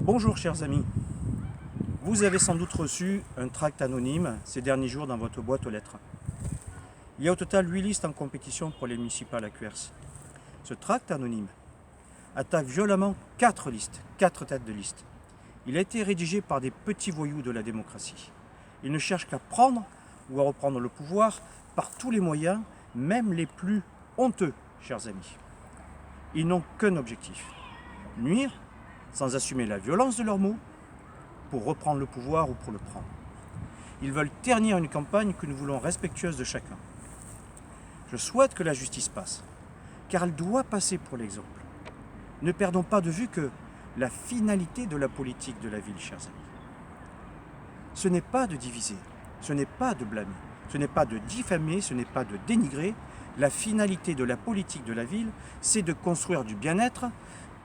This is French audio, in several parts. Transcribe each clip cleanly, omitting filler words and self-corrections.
Bonjour chers amis, vous avez sans doute reçu un tract anonyme ces derniers jours dans votre boîte aux lettres. Il y a au total 8 listes en compétition pour les municipales à Cuers. Ce tract anonyme attaque violemment 4 listes, 4 têtes de liste. Il a été rédigé par des petits voyous de la démocratie. Ils ne cherchent qu'à prendre ou à reprendre le pouvoir par tous les moyens, même les plus honteux, chers amis. Ils n'ont qu'un objectif, nuire sans assumer la violence de leurs mots pour reprendre le pouvoir ou pour le prendre. Ils veulent ternir une campagne que nous voulons respectueuse de chacun. Je souhaite que la justice passe, car elle doit passer pour l'exemple. Ne perdons pas de vue que la finalité de la politique de la ville, chers amis, ce n'est pas de diviser, ce n'est pas de blâmer, ce n'est pas de diffamer, ce n'est pas de dénigrer. La finalité de la politique de la ville, c'est de construire du bien-être,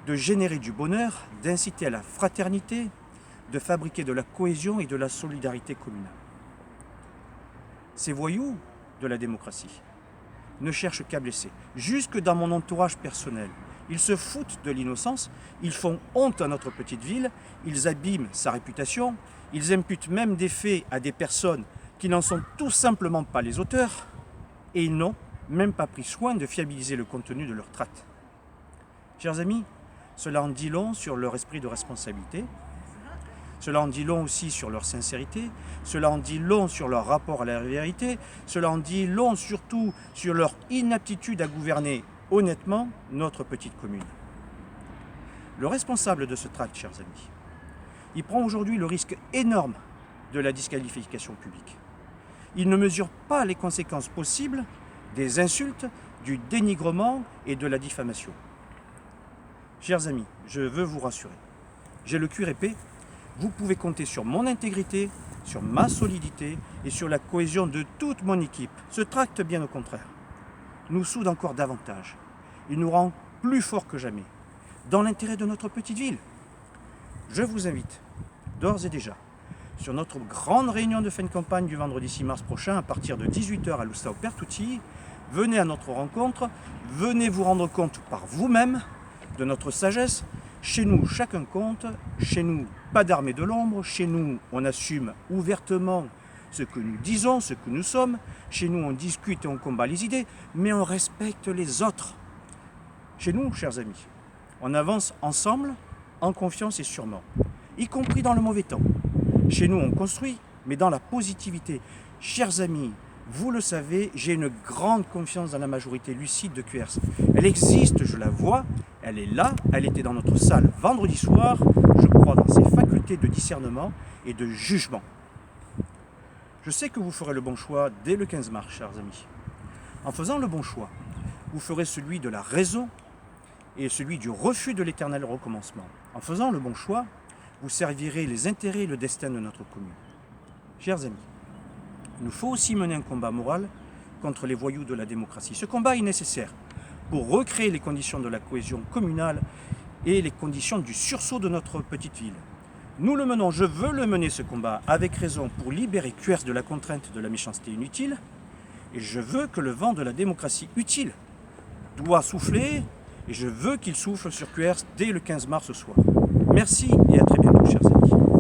de générer du bonheur, d'inciter à la fraternité, de fabriquer de la cohésion et de la solidarité communale. Ces voyous de la démocratie ne cherchent qu'à blesser. Jusque dans mon entourage personnel, ils se foutent de l'innocence, ils font honte à notre petite ville, ils abîment sa réputation, ils imputent même des faits à des personnes qui n'en sont tout simplement pas les auteurs, et ils n'ont même pas pris soin de fiabiliser le contenu de leur tract. Chers amis, cela en dit long sur leur esprit de responsabilité, cela en dit long aussi sur leur sincérité, cela en dit long sur leur rapport à la vérité, cela en dit long surtout sur leur inaptitude à gouverner honnêtement notre petite commune. Le responsable de ce tract, chers amis, il prend aujourd'hui le risque énorme de la disqualification publique. Il ne mesure pas les conséquences possibles des insultes, du dénigrement et de la diffamation. Chers amis, je veux vous rassurer. J'ai le cuir épais. Vous pouvez compter sur mon intégrité, sur ma solidité et sur la cohésion de toute mon équipe. Ce tract, bien au contraire, nous soude encore davantage. Il nous rend plus forts que jamais, dans l'intérêt de notre petite ville. Je vous invite, d'ores et déjà, sur notre grande réunion de fin de campagne du vendredi 6 mars prochain, à partir de 18h à Lustau Pertucci. Venez à notre rencontre, venez vous rendre compte par vous-même de notre sagesse. Chez nous, chacun compte. Chez nous, pas d'armée de l'ombre. Chez nous, on assume ouvertement ce que nous disons, ce que nous sommes. Chez nous, on discute et on combat les idées, mais on respecte les autres. Chez nous, chers amis, on avance ensemble, en confiance et sûrement, y compris dans le mauvais temps. Chez nous, on construit, mais dans la positivité. Chers amis, vous le savez, j'ai une grande confiance dans la majorité lucide de Cuers. Elle existe, je la vois, elle est là, elle était dans notre salle vendredi soir. Je crois dans ses facultés de discernement et de jugement. Je sais que vous ferez le bon choix dès le 15 mars, chers amis. En faisant le bon choix, vous ferez celui de la raison et celui du refus de l'éternel recommencement. En faisant le bon choix, vous servirez les intérêts et le destin de notre commune. Chers amis, il nous faut aussi mener un combat moral contre les voyous de la démocratie. Ce combat est nécessaire pour recréer les conditions de la cohésion communale et les conditions du sursaut de notre petite ville. Nous le menons, je veux le mener ce combat avec raison pour libérer Cuers de la contrainte de la méchanceté inutile, et je veux que le vent de la démocratie utile doit souffler, et je veux qu'il souffle sur Cuers dès le 15 mars soir. Merci et à très bientôt, chers amis.